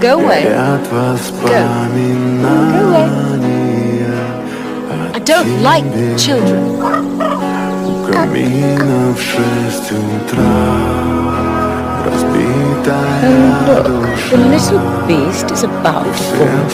Go away. Go. Go away. I don't like children. Look, the little beast is about to fall.